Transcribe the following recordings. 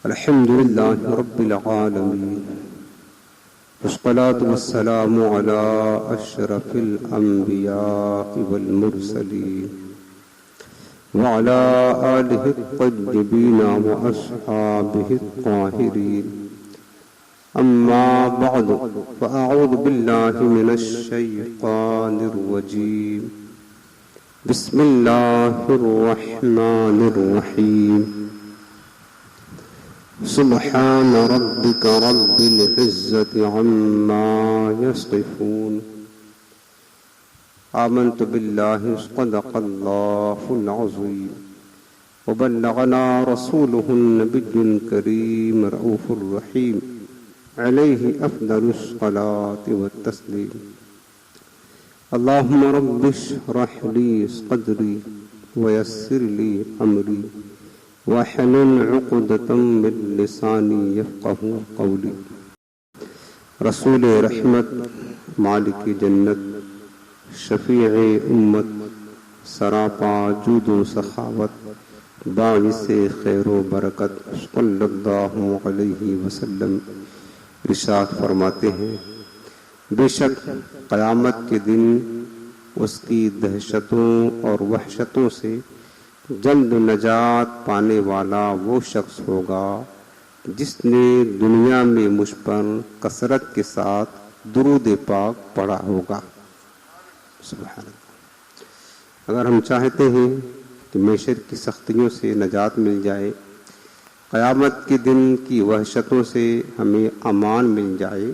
الحمد لله رب العالمين والصلاة والسلام على أشرف الأنبياء والمرسلين وعلى آله الطيبين وأصحابه الطاهرين. أما بعد فأعوذ بالله من الشيطان الرجيم. بسم الله الرحمن الرحيم. سبحان ربك رب العزة عما يصفون. آمنت بالله صدق الله العظيم وبلغنا رسوله النبي الكريم رؤوف الرحيم عليه أفضل الصلاة والتسليم. اللهم رب اشرح لي صدري ويسر لي أمري واحلل عقدة من لساني يفقهوا قولي. رسول رحمت، مالک جنت، شفیع امت، سراپا جود و سخاوت، باعث خیر و برکت صلی اللہ علیہ وسلم ارشاد فرماتے ہیں: بے شک قیامت کے دن اس کی دہشتوں اور وحشتوں سے جلد نجات پانے والا وہ شخص ہوگا جس نے دنیا میں مجھ پر کثرت کے ساتھ درود پاک پڑھا ہوگا. سبحان اللہ. اگر ہم چاہتے ہیں کہ معیشت کی سختیوں سے نجات مل جائے، قیامت کے دن کی وحشتوں سے ہمیں امان مل جائے،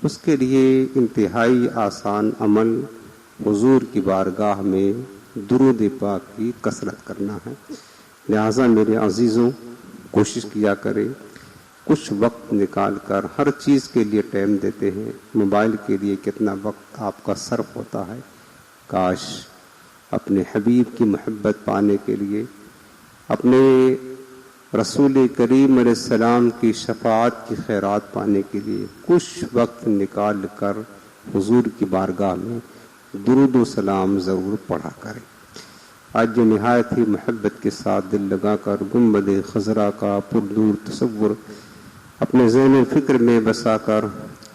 اس کے لیے انتہائی آسان عمل حضور کی بارگاہ میں درود پاک کی کثرت کرنا ہے. لہٰذا میرے عزیزوں، کوشش کیا کرے، کچھ وقت نکال کر، ہر چیز کے لیے ٹائم دیتے ہیں، موبائل کے لیے کتنا وقت آپ کا صرف ہوتا ہے. کاش اپنے حبیب کی محبت پانے کے لیے، اپنے رسول کریم علیہ السلام کی شفاعت کی خیرات پانے کے لیے کچھ وقت نکال کر حضور کی بارگاہ میں درود و سلام ضرور پڑھا کریں. آج جو نہایت ہی محبت کے ساتھ دل لگا کر گنبد خضرا کا پردور تصور اپنے ذہن و فکر میں بسا کر،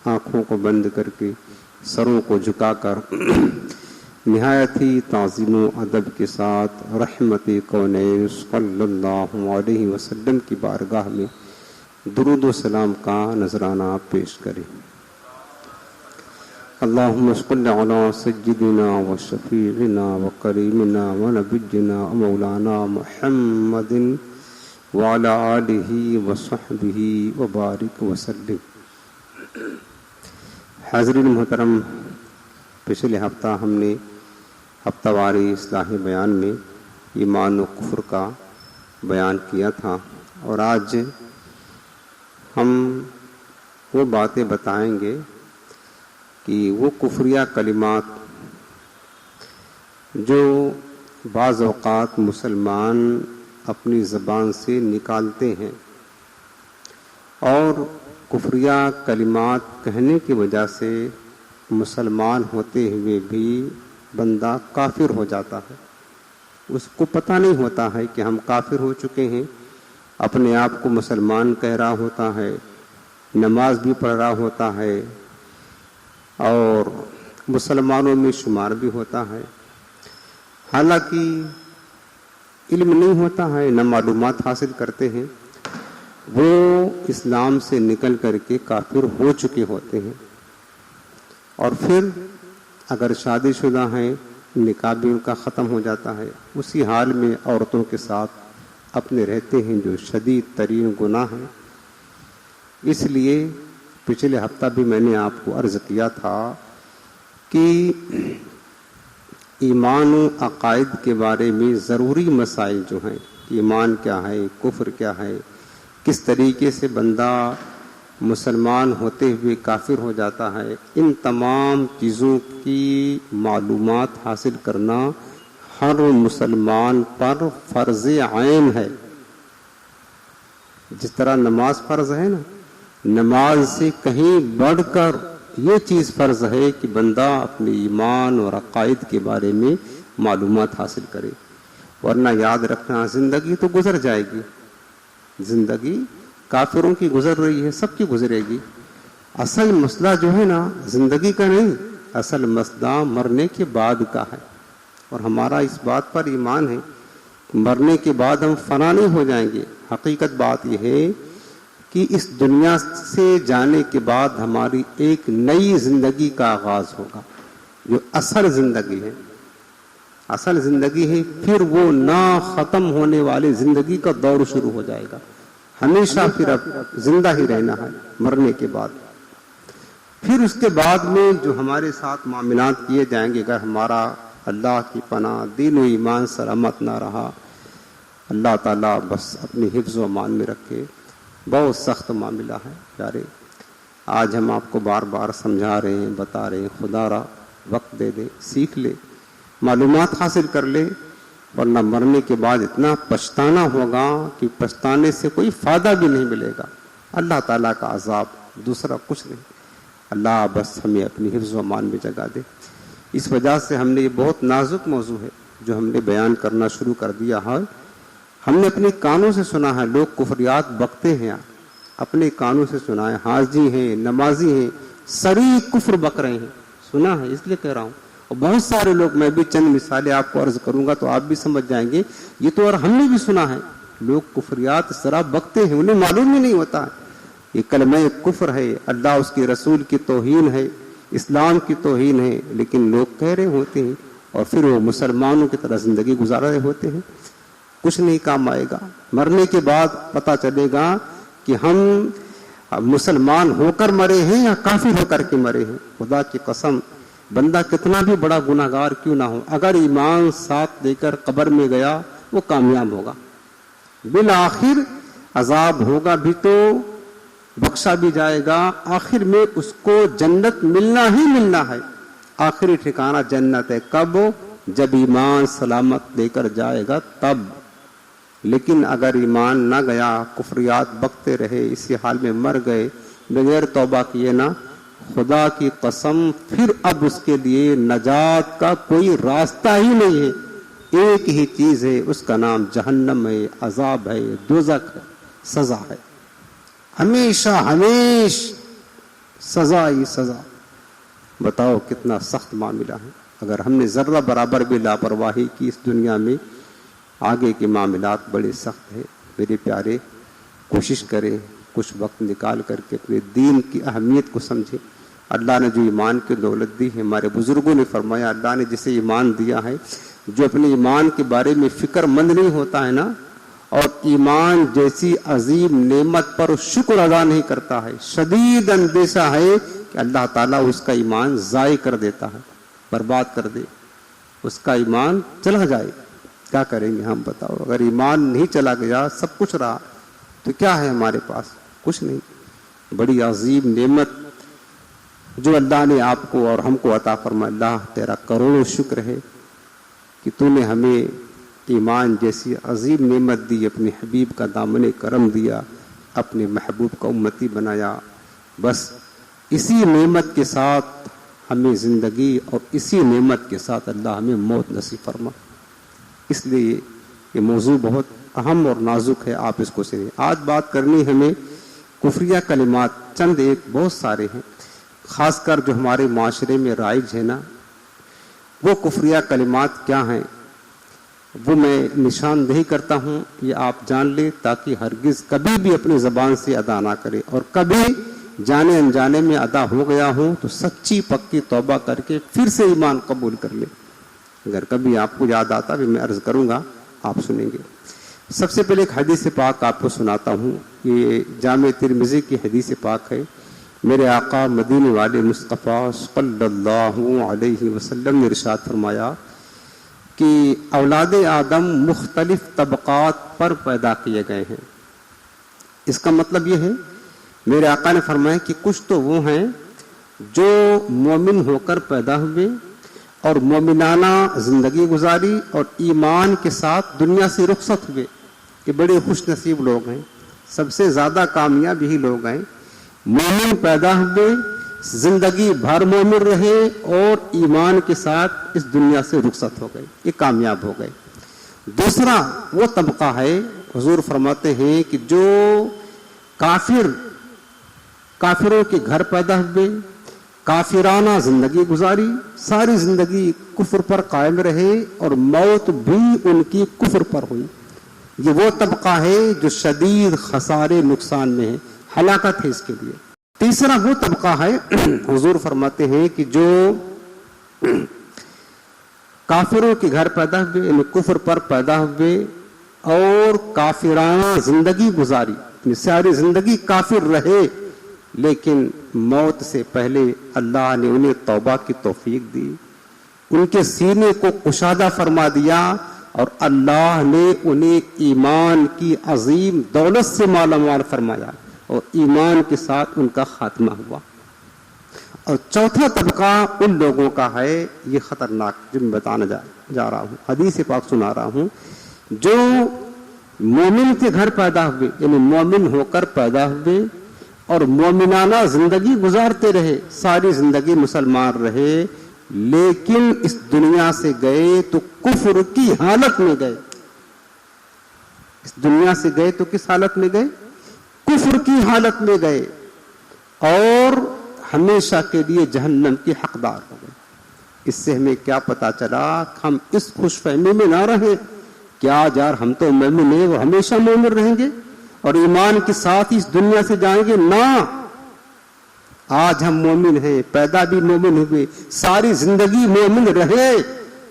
آنکھوں کو بند کر کے، سروں کو جھکا کر، نہایت ہی تعظیم و ادب کے ساتھ رحمت کونین صلی اللہ علیہ وسلم کی بارگاہ میں درود و سلام کا نذرانہ پیش کریں. اللہم صل علی سیدنا و شفیعنا و کریمنا و نبینا و مولانا محمد وعلی آلہ و صحبہ و بارک وسلم. حاضرین محترم، پچھلے ہفتہ ہم نے ہفتہ واری اصلاح بیان میں ایمان و کفر کا بیان کیا تھا، اور آج ہم وہ باتیں بتائیں گے کہ وہ کفریہ کلمات جو بعض اوقات مسلمان اپنی زبان سے نکالتے ہیں، اور کفریہ کلمات کہنے کی وجہ سے مسلمان ہوتے ہوئے بھی بندہ کافر ہو جاتا ہے. اس کو پتہ نہیں ہوتا ہے کہ ہم کافر ہو چکے ہیں، اپنے آپ کو مسلمان کہہ رہا ہوتا ہے، نماز بھی پڑھ رہا ہوتا ہے اور مسلمانوں میں شمار بھی ہوتا ہے، حالانکہ علم نہیں ہوتا ہے، نہ معلومات حاصل کرتے ہیں. وہ اسلام سے نکل کر کے کافر ہو چکے ہوتے ہیں. اور پھر اگر شادی شدہ ہیں، نکاح بھی ان کا ختم ہو جاتا ہے، اسی حال میں عورتوں کے ساتھ اپنے رہتے ہیں، جو شدید ترین گناہ ہے. اس لیے پچھلے ہفتہ بھی میں نے آپ کو عرض کیا تھا کہ ایمان و عقائد کے بارے میں ضروری مسائل جو ہیں، ایمان کیا ہے، کفر کیا ہے، کس طریقے سے بندہ مسلمان ہوتے ہوئے کافر ہو جاتا ہے، ان تمام چیزوں کی معلومات حاصل کرنا ہر مسلمان پر فرض عین ہے. جس طرح نماز فرض ہے نا، نماز سے کہیں بڑھ کر یہ چیز فرض ہے کہ بندہ اپنے ایمان اور عقائد کے بارے میں معلومات حاصل کرے، ورنہ یاد رکھنا زندگی تو گزر جائے گی، زندگی کافروں کی گزر رہی ہے، سب کی گزرے گی. اصل مسئلہ جو ہے نا زندگی کا نہیں، اصل مسئلہ مرنے کے بعد کا ہے. اور ہمارا اس بات پر ایمان ہے مرنے کے بعد ہم فنا نہیں ہو جائیں گے. حقیقت بات یہ ہے کہ اس دنیا سے جانے کے بعد ہماری ایک نئی زندگی کا آغاز ہوگا جو اصل زندگی ہے. اصل زندگی ہے، پھر وہ نہ ختم ہونے والی زندگی کا دور شروع ہو جائے گا. ہمیشہ پھر اب زندہ ہی رہنا ہے مرنے کے بعد. پھر اس کے بعد میں جو ہمارے ساتھ معاملات کیے جائیں گے، اگر ہمارا اللہ کی پناہ دین و ایمان سلامت نہ رہا، اللہ تعالیٰ بس اپنی حفظ و امان میں رکھے. بہت سخت معاملہ ہے پیارے. آج ہم آپ کو بار بار سمجھا رہے ہیں، بتا رہے ہیں، خدا را وقت دے دے، سیکھ لے، معلومات حاصل کر لے، ورنہ مرنے کے بعد اتنا پچھتانا ہوگا کہ پچھتانے سے کوئی فائدہ بھی نہیں ملے گا. اللہ تعالیٰ کا عذاب، دوسرا کچھ نہیں. اللہ بس ہمیں اپنی حفظ و امان میں جگہ دے. اس وجہ سے ہم نے یہ بہت نازک موضوع ہے جو ہم نے بیان کرنا شروع کر دیا ہے. ہم نے اپنے کانوں سے سنا ہے لوگ کفریات بکتے ہیں، اپنے کانوں سے سنا ہے، حاجی ہیں، نمازی ہیں، سری کفر بک رہے ہیں. سنا ہے، اس لیے کہہ رہا ہوں. اور بہت سارے لوگ، میں بھی چند مثالیں آپ کو عرض کروں گا تو آپ بھی سمجھ جائیں گے. یہ تو اور ہم نے بھی سنا ہے لوگ کفریات اس طرح بکتے ہیں، انہیں معلوم ہی نہیں ہوتا. یہ کلمہ کفر ہے، اللہ اس کے رسول کی توہین ہے، اسلام کی توہین ہے، لیکن لوگ کہہ رہے ہوتے ہیں اور پھر وہ مسلمانوں کی طرح زندگی گزار رہے ہوتے ہیں. کچھ نہیں کام آئے گا. مرنے کے بعد پتہ چلے گا کہ ہم مسلمان ہو کر مرے ہیں یا کافر ہو کر کے مرے ہیں. خدا کی قسم، بندہ کتنا بھی بڑا گناہگار کیوں نہ ہو، اگر ایمان ساتھ لے کر قبر میں گیا وہ کامیاب ہوگا. بالآخر عذاب ہوگا بھی تو بخشا بھی جائے گا، آخر میں اس کو جنت ملنا ہی ملنا ہے. آخری ٹھکانہ جنت ہے. کب؟ جب ایمان سلامت لے کر جائے گا تب. لیکن اگر ایمان نہ گیا، کفریات بکتے رہے، اسی حال میں مر گئے بغیر توبہ کیے نا، خدا کی قسم پھر اب اس کے لیے نجات کا کوئی راستہ ہی نہیں ہے. ایک ہی چیز ہے، اس کا نام جہنم ہے، عذاب ہے، دوزخ ہے، سزا ہے. ہمیشہ ہمیش سزا ہی سزا. بتاؤ کتنا سخت معاملہ ہے. اگر ہم نے ذرہ برابر بھی لاپرواہی کی اس دنیا میں، آگے کے معاملات بڑے سخت ہیں. میرے پیارے، کوشش کریں کچھ وقت نکال کر کے اپنے دین کی اہمیت کو سمجھیں. اللہ نے جو ایمان کی دولت دی ہے، ہمارے بزرگوں نے فرمایا اللہ نے جسے ایمان دیا ہے، جو اپنے ایمان کے بارے میں فکر مند نہیں ہوتا ہے نا، اور ایمان جیسی عظیم نعمت پر شکر ادا نہیں کرتا ہے، شدید اندیشہ ہے کہ اللہ تعالیٰ اس کا ایمان ضائع کر دیتا ہے، برباد کر دے، اس کا ایمان چلا جائے. کیا کریں گے ہم بتاؤ؟ اگر ایمان نہیں چلا گیا، سب کچھ رہا تو کیا ہے ہمارے پاس؟ کچھ نہیں. بڑی عظیم نعمت جو اللہ نے آپ کو اور ہم کو عطا فرمایا. اللہ تیرا کروڑوں شکر ہے کہ تو نے ہمیں ایمان جیسی عظیم نعمت دی، اپنے حبیب کا دامن کرم دیا، اپنے محبوب کا امتی بنایا. بس اسی نعمت کے ساتھ ہمیں زندگی اور اسی نعمت کے ساتھ اللہ ہمیں موت نصیب فرما. اس لیے یہ موضوع بہت اہم اور نازک ہے، آپ اس کو سنیں. آج بات کرنی ہمیں کفریہ کلمات، چند ایک، بہت سارے ہیں، خاص کر جو ہمارے معاشرے میں رائج ہے نا، وہ کفریہ کلمات کیا ہیں وہ میں نشاندہی کرتا ہوں. یہ آپ جان لیں تاکہ ہرگز کبھی بھی اپنی زبان سے ادا نہ کرے، اور کبھی جانے انجانے میں ادا ہو گیا ہوں تو سچی پکی توبہ کر کے پھر سے ایمان قبول کر لے. اگر کبھی آپ کو یاد آتا بھی میں عرض کروں گا، آپ سنیں گے. سب سے پہلے ایک حدیث پاک آپ کو سناتا ہوں. یہ جامع ترمذی کی حدیث پاک ہے. میرے آقا مدینے والے مصطفیٰ صلی اللہ علیہ وسلم نے ارشاد فرمایا کہ اولاد آدم مختلف طبقات پر پیدا کیے گئے ہیں. اس کا مطلب یہ ہے، میرے آقا نے فرمایا کہ کچھ تو وہ ہیں جو مومن ہو کر پیدا ہوئے اور مومنانہ زندگی گزاری اور ایمان کے ساتھ دنیا سے رخصت ہوئے. یہ بڑے خوش نصیب لوگ ہیں، سب سے زیادہ کامیاب یہی لوگ ہیں. مومن پیدا ہوئے، زندگی بھر مومن رہے اور ایمان کے ساتھ اس دنیا سے رخصت ہو گئے، یہ کامیاب ہو گئے. دوسرا وہ طبقہ ہے حضور فرماتے ہیں کہ جو کافروں کے گھر پیدا ہوئے، کافرانہ زندگی گزاری، ساری زندگی کفر پر قائم رہے اور موت بھی ان کی کفر پر ہوئی، یہ وہ طبقہ ہے جو شدید خسارے نقصان میں ہے، ہلاکت ہے اس کے لیے۔ تیسرا وہ طبقہ ہے، حضور فرماتے ہیں کہ جو کافروں کے گھر پیدا ہوئے، یعنی کفر پر پیدا ہوئے اور کافرانہ زندگی گزاری، یعنی ساری زندگی کافر رہے، لیکن موت سے پہلے اللہ نے انہیں توبہ کی توفیق دی، ان کے سینے کو کشادہ فرما دیا اور اللہ نے انہیں ایمان کی عظیم دولت سے مالا مال فرمایا اور ایمان کے ساتھ ان کا خاتمہ ہوا۔ اور چوتھا طبقہ ان لوگوں کا ہے، یہ خطرناک، جو میں بتانا جا رہا ہوں، حدیث پاک سنا رہا ہوں، جو مومن کے گھر پیدا ہوئے، یعنی مومن ہو کر پیدا ہوئے اور مومنانہ زندگی گزارتے رہے، ساری زندگی مسلمان رہے، لیکن اس دنیا سے گئے تو کفر کی حالت میں گئے۔ اس دنیا سے گئے تو کس حالت میں گئے؟ کفر کی حالت میں گئے اور ہمیشہ کے لیے جہنم کی حقدار ہو گئے۔ اس سے ہمیں کیا پتا چلا؟ ہم اس خوش فہمی میں نہ رہیں کہ آج یار ہم تو مومن ہیں، وہ ہمیشہ مومن رہیں گے اور ایمان کے ساتھ اس دنیا سے جائیں گے، نہ، آج ہم مومن ہیں، پیدا بھی مومن ہوئے، ساری زندگی مومن رہے،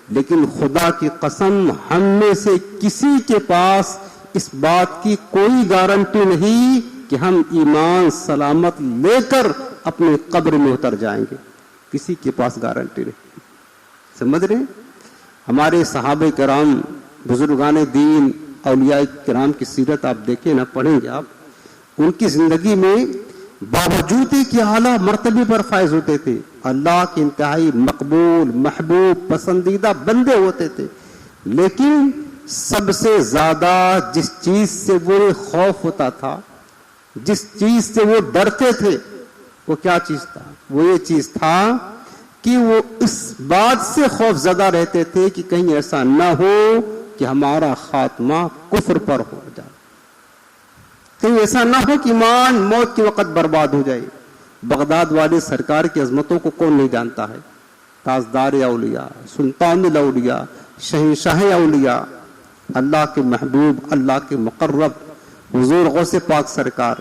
لیکن خدا کی قسم ہم میں سے کسی کے پاس اس بات کی کوئی گارنٹی نہیں کہ ہم ایمان سلامت لے کر اپنے قبر میں اتر جائیں گے، کسی کے پاس گارنٹی نہیں۔ سمجھ رہے ہیں؟ ہمارے صحابہ کرام، بزرگان دین، اولیاء کرام کی سیرت آپ دیکھیں نا، پڑھیں گے آپ، ان کی زندگی میں باوجود کہ اعلیٰ مرتبے پر فائز ہوتے تھے، اللہ کے انتہائی مقبول، محبوب، پسندیدہ بندے ہوتے تھے، لیکن سب سے زیادہ جس چیز سے وہ خوف ہوتا تھا، جس چیز سے وہ ڈرتے تھے، وہ کیا چیز تھا؟ وہ یہ چیز تھا کہ وہ اس بات سے خوف زدہ رہتے تھے کہ کہیں ایسا نہ ہو کہ ہمارا خاتمہ کفر پر ہو جائے، کہیں ایسا نہ ہو کہ ایمان موت کے وقت برباد ہو جائے۔ بغداد والے سرکار کی عظمتوں کو کون نہیں جانتا ہے؟ تاجدار اولیاء، سلطان الاولیاء، شہنشاہ اولیاء، اللہ کے محبوب، اللہ کے مقرب حضور غوث پاک سرکار،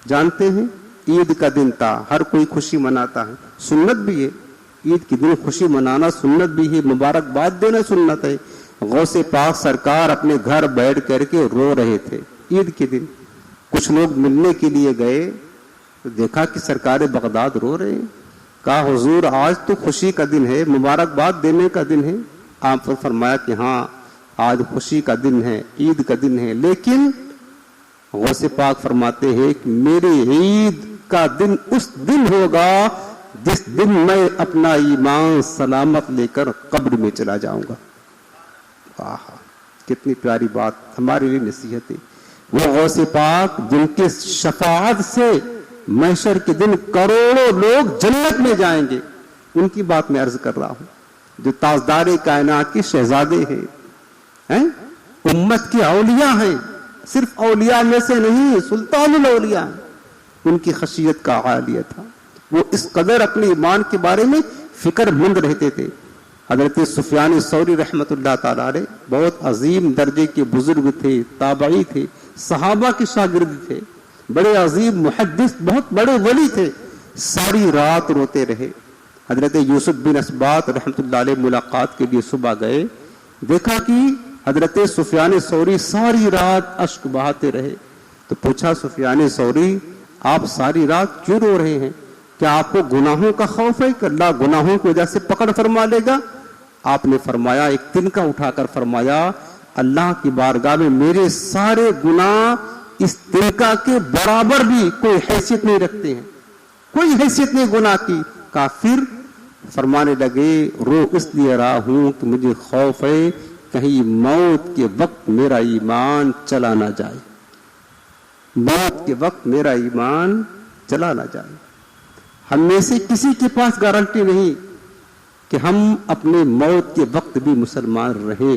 جانتے ہیں عید کا دن تھا، ہر کوئی خوشی مناتا ہے، سنت بھی ہے، عید کے دن خوشی منانا سنت بھی ہے، مبارکباد دینا سنت ہے۔ غوث پاک سرکار اپنے گھر بیٹھ کر کے رو رہے تھے عید کے دن، کچھ لوگ ملنے کے لیے گئے تو دیکھا کہ سرکار بغداد رو رہے ہیں، کہا حضور آج تو خوشی کا دن ہے، مبارکباد دینے کا دن ہے۔ آپ نے فرمایا کہ ہاں آج خوشی کا دن ہے، عید کا دن ہے، لیکن غوث پاک فرماتے ہیں کہ میری عید کا دن اس دن ہوگا جس دن میں اپنا ایمان سلامت لے کر قبر میں چلا جاؤں گا۔ آہا، کتنی پیاری بات ہمارے لیے نصیحت ہے۔ وہ غوث پاک جن کے شفاعت سے محشر کے دن کروڑوں لوگ جنت میں جائیں گے، ان کی بات میں عرض کر رہا ہوں، جو تاجدار کائنات کے شہزادے ہیں، امت کے اولیاء ہیں، صرف اولیاء میں سے نہیں، سلطان الاولیاء ہیں، ان کی خشیت کا عالیہ تھا، وہ اس قدر اپنے ایمان کے بارے میں فکر مند رہتے تھے۔ حضرت سفیان ثوری رحمت اللہ تعالی علیہ بہت عظیم درجے کے بزرگ تھے، تابعی تھے، صحابہ کے شاگرد تھے، بڑے عظیم محدث، بہت بڑے ولی تھے، ساری رات روتے رہے۔ حضرت یوسف بن اسباط رحمت اللہ علیہ ملاقات کے لیے صبح گئے، دیکھا کہ حضرت سفیان ثوری ساری رات اشک بہاتے رہے، تو پوچھا سفیان ثوری آپ ساری رات کیوں رو رہے ہیں؟ کیا آپ کو گناہوں کا خوف ہے کہ اللہ گناہوں کی وجہ سے پکڑ فرما لے گا؟ آپ نے فرمایا، ایک تنکا اٹھا کر فرمایا، اللہ کی بارگاہ میں میرے سارے گناہ اس تنکا کے برابر بھی کوئی حیثیت نہیں رکھتے ہیں، کوئی حیثیت نہیں گناہ کی۔ کافر فرمانے لگے، رو اس لیے رہا ہوں کہ مجھے خوف ہے کہیں موت کے وقت میرا ایمان چلا نہ جائے، موت کے وقت میرا ایمان چلا نہ جائے۔ ہم میں سے کسی کے پاس گارنٹی نہیں کہ ہم اپنے موت کے وقت بھی مسلمان رہیں،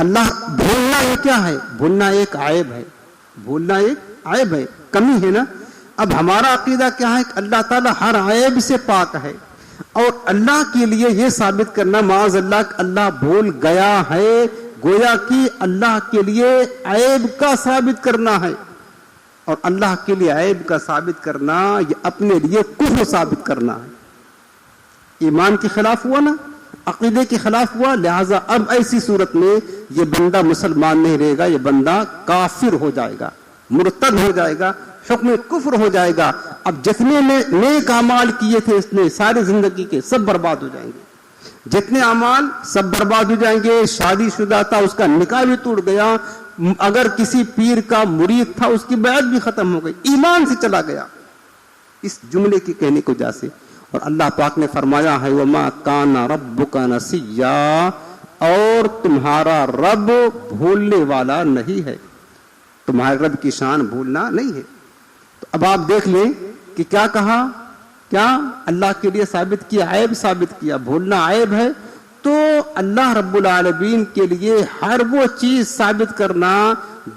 اللہ بھولنا یہ کیا ہے؟ بھولنا ایک عیب ہے، بھولنا ایک عیب ہے، کمی ہے نا. اب ہمارا عقیدہ کیا ہے کہ اللہ تعالیٰ ہر عیب سے پاک ہے، اور اللہ کے لیے یہ ثابت کرنا معاذ اللہ کہ اللہ بھول گیا ہے، گویا کہ اللہ کے لیے عیب کا ثابت کرنا ہے. اور اللہ کے لیے عیب کا ثابت کرنا یہ اپنے لیے کفر ثابت کرنا ہے. ایمان کے خلاف ہوا نا، عقیدے کے خلاف ہوا. لہذا اب ایسی صورت میں یہ بندہ مسلمان نہیں رہے گا، یہ بندہ کافر ہو جائے گا، مرتد ہو جائے گا، حکم کفر ہو جائے گا. اب جتنے نیک اعمال کیے تھے اس نے ساری زندگی کے، سب برباد ہو جائیں گے. جتنے اعمال سب برباد ہو جائیں گے. شادی شدہ تھا، اس کا نکاح بھی ٹوٹ گیا. اگر کسی پیر کا مرید تھا، اس کی بیعت بھی ختم ہو گئی، ایمان سے چلا گیا اس جملے کی کہنے کی وجہ سے. اور اللہ پاک نے فرمایا ہے وَمَا كَانَ رَبُّكَ نَسِيًّا، اور تمہارا رب بھولنے والا نہیں ہے. تمہارے رب کی شان بھولنا نہیں ہے. تو اب آپ دیکھ لیں کہ کیا کہا، کیا اللہ کے لیے ثابت کیا، عیب ثابت کیا. بھولنا عیب ہے، تو اللہ رب العالمین کے لیے ہر وہ چیز ثابت کرنا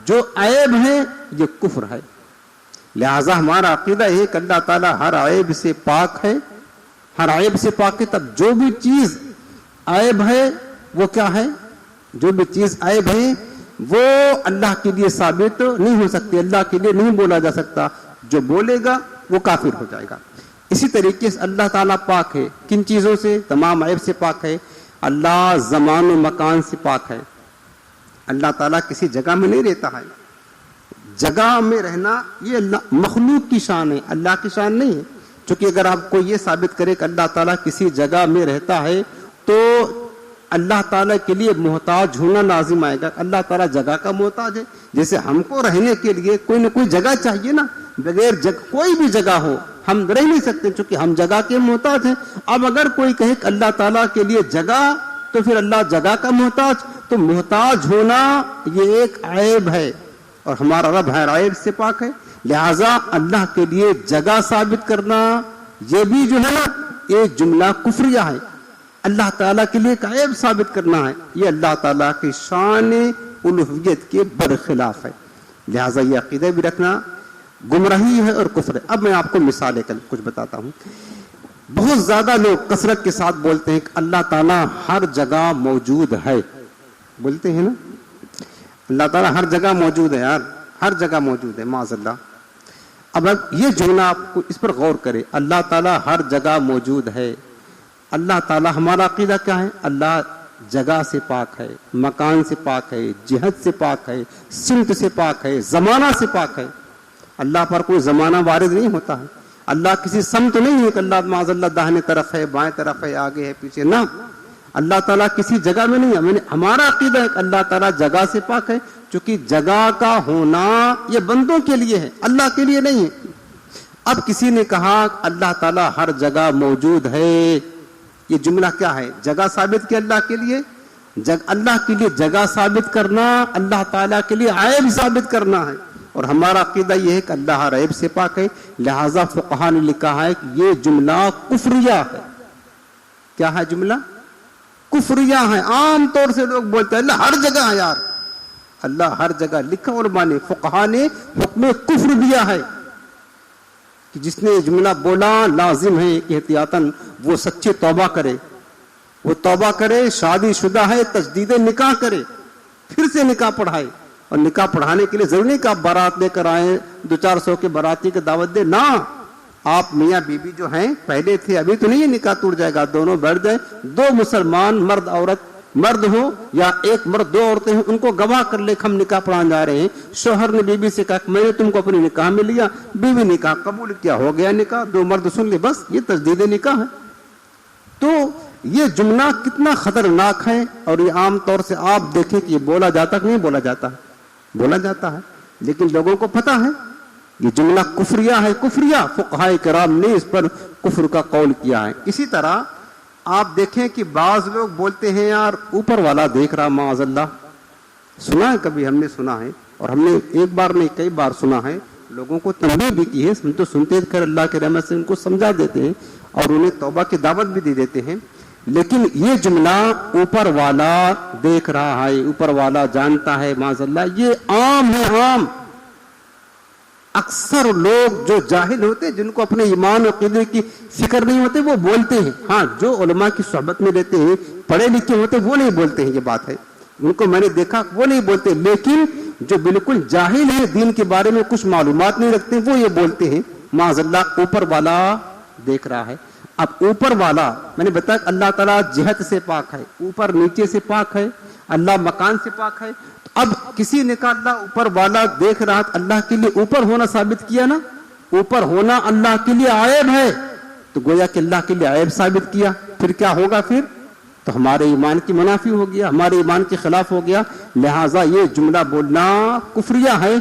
جو عیب ہے یہ کفر ہے. لہذا ہمارا عقیدہ ہے کہ اللہ تعالیٰ ہر عیب سے پاک ہے، ہر عیب سے پاک ہے. تب جو بھی چیز عیب ہے وہ کیا ہے؟ جو بھی چیز عیب ہے وہ اللہ کے لیے ثابت نہیں ہو سکتی، اللہ کے لیے نہیں بولا جا سکتا. جو بولے گا وہ کافر ہو جائے گا. اسی طریقے سے اللہ تعالیٰ پاک ہے کن چیزوں سے؟ تمام عیب سے پاک ہے. اللہ زمان و مکان سے پاک ہے. اللہ تعالیٰ کسی جگہ میں نہیں رہتا ہے. جگہ میں رہنا یہ اللہ مخلوق کی شان ہے، اللہ کی شان نہیں ہے. چونکہ اگر آپ کو یہ ثابت کرے کہ اللہ تعالیٰ کسی جگہ میں رہتا ہے تو اللہ تعالیٰ کے لیے محتاج ہونا لازم آئے گا. اللہ تعالیٰ جگہ کا محتاج ہے. جیسے ہم کو رہنے کے لیے کوئی نہ کوئی جگہ چاہیے نا، بغیر کوئی بھی جگہ ہو ہم رہ نہیں سکتے، چونکہ ہم جگہ کے محتاج ہیں. اب اگر کوئی کہے کہ اللہ تعالیٰ کے لیے جگہ، تو پھر اللہ جگہ کا محتاج. تو محتاج ہونا یہ ایک عیب ہے، اور ہمارا رب ہر عیب سے پاک ہے. لہذا اللہ کے لیے جگہ ثابت کرنا یہ بھی جو ہے نا ایک جملہ کفریہ ہے. اللہ تعالیٰ کے لیے ایک عیب ثابت کرنا ہے، یہ اللہ تعالیٰ کی شان الوہیت کے برخلاف ہے. لہذا یہ عقیدہ بھی رکھنا گمراہی ہے اور کفر ہے. اب میں آپ کو مثالیں کچھ بتاتا ہوں. بہت زیادہ لوگ کثرت کے ساتھ بولتے ہیں کہ اللہ تعالیٰ ہر جگہ موجود ہے. بولتے ہیں نا اللہ تعالیٰ ہر جگہ موجود ہے، یار ہر جگہ موجود ہے معاذ اللہ. اب یہ جملہ آپ کو اس پر غور کرے، اللہ تعالیٰ ہر جگہ موجود ہے. اللہ تعالیٰ، ہمارا عقیدہ کیا ہے؟ اللہ جگہ سے پاک ہے، مکان سے پاک ہے، جہت سے پاک ہے، سمت سے پاک ہے، زمانہ سے پاک ہے. اللہ پر کوئی زمانہ وارد نہیں ہوتا ہے. اللہ کسی سمت نہیں ہے کہ اللہ معاذ اللہ داہنے طرف ہے، بائیں طرف ہے، آگے ہے، پیچھے نہ. اللہ تعالیٰ کسی جگہ میں نہیں ہے. ہمارا عقیدہ ہے کہ اللہ تعالیٰ جگہ سے پاک ہے، چونکہ جگہ کا ہونا یہ بندوں کے لیے ہے، اللہ کے لیے نہیں ہے. اب کسی نے کہا اللہ تعالیٰ ہر جگہ موجود ہے، یہ جملہ کیا ہے؟ جگہ ثابت کیا اللہ کے لیے. اللہ کے لیے جگہ ثابت کرنا اللہ تعالیٰ کے لیے عیب ثابت کرنا ہے. اور ہمارا عقیدہ یہ ہے کہ اللہ ہر عیب سے پاک ہے. لہذا فقہاء نے لکھا ہے کہ یہ جملہ کفریہ ہے. کیا ہے جملہ؟ کفریہ ہے. عام طور سے لوگ بولتے ہیں اللہ ہر جگہ ہے. یار اللہ ہر جگہ لکھا علماء نے، فقہاء نے حکم کفر دیا ہے کہ جس نے جملہ بولا لازم ہے کہ احتیاطاً وہ سچی توبہ کرے. وہ توبہ کرے، شادی شدہ ہے تجدید نکاح کرے، پھر سے نکاح پڑھائے. اور نکاح پڑھانے کے لیے ضروری نہیں کہ آپ بارات لے کر آئیں، 200-400 کے باراتی کی دعوت دے نہ. آپ میاں بیوی جو ہیں پہلے تھے، ابھی تو نہیں ہے نکاح ٹوٹ جائے گا. دونوں بیٹھ جائیں، دو مسلمان مرد عورت، مرد ہو یا ایک مرد دو عورتیں ہوں، ان کو گواہ کر لے کہ ہم نکاح پڑھانے جا رہے ہیں. شوہر نے بیوی سے کہا کہ میں نے تم کو اپنے نکاح میں لیا، بیوی نکاح قبول کیا، ہو گیا نکاح. دو مرد سن لے، بس یہ تجدید نکاح ہے. تو یہ جملہ کتنا خطرناک ہے. اور یہ عام طور سے آپ دیکھیں کہ یہ بولا جاتا کہ نہیں بولا جاتا ہے؟ بولا جاتا ہے، لیکن لوگوں کو پتا ہے یہ جملہ کفریہ ہے. کفریہ فقہاء کرام نے اس پر کفر کا قول کیا ہے. اسی طرح آپ دیکھیں کہ بعض لوگ بولتے ہیں یار اوپر والا دیکھ رہا معاذ اللہ. سنا ہے، کبھی ہم نے سنا ہے، اور ہم نے ایک بار نہیں کئی بار سنا ہے. لوگوں کو تنبیہ بھی کی ہے، ہم تو سنتے کر اللہ کے رحمت سے ان کو سمجھا دیتے ہیں اور انہیں توبہ کی دعوت بھی دے دیتے ہیں. لیکن یہ جملہ اوپر والا دیکھ رہا ہے، اوپر والا جانتا ہے، معاذ اللہ، یہ عام ہے، عام۔ اکثر لوگ جو جاہل ہوتے، جن کو اپنے ایمان و عقیدے کی فکر نہیں ہوتے، وہ بولتے ہیں۔ ہاں، جو علماء کی صحبت میں رہتے ہیں، پڑھے لکھے ہوتے، وہ نہیں بولتے ہیں، یہ بات ہے، ان کو میں نے دیکھا وہ نہیں بولتے، لیکن جو بالکل جاہل ہیں، دین کے بارے میں کچھ معلومات نہیں رکھتے، وہ یہ بولتے ہیں۔ معاذ اللہ، اوپر والا دیکھ رہا ہے۔ اب اوپر والا، میں نے بتایا کہ اللہ تعالیٰ جہت سے پاک ہے، اوپر نیچے سے پاک ہے، اللہ مکان سے پاک ہے۔ تو اب کسی نے کہا اللہ اوپر والا دیکھ رہا، اللہ کے لیے اوپر ہونا ثابت کیا نا، اوپر ہونا اللہ کے لیے عیب ہے، تو گویا کہ اللہ کے لیے عیب ثابت کیا، پھر کیا ہوگا؟ پھر تو ہمارے ایمان کی منافی ہو گیا، ہمارے ایمان کے خلاف ہو گیا، لہٰذا یہ جملہ بولنا کفریہ ہے۔